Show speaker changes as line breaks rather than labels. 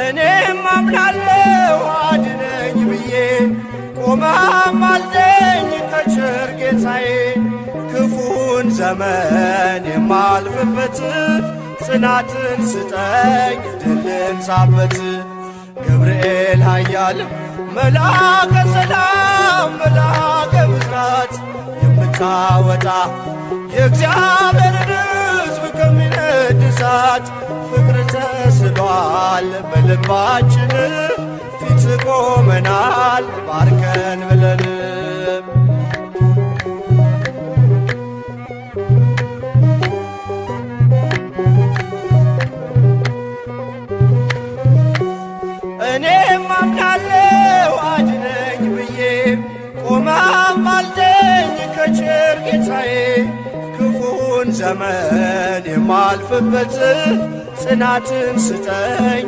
እኔም አምናለሁ አድነኝ ብዬ ቆመህ አልደኝ ከቸር ጌታዬ። ክፉን ዘመን የማልፍበት ጽናትን ስጠኝ ድልን ሳበት። ገብርኤል ኃያል መልአከ ሰላም መልአከ ብስራት የምታወጣ የእግዚአብሔርን ሕዝብ ከሚነድ እሳት ፍቅር ተስሏል በልባችን ፊት ቆመናል ባርከን ብለን። እኔም አምናለሁ አድነኝ ብዬ ቆመህ አልደኝ ከቸር ጌታዬ። ክፉን ዘመን የማልፍበት ጽናትን ስጠኝ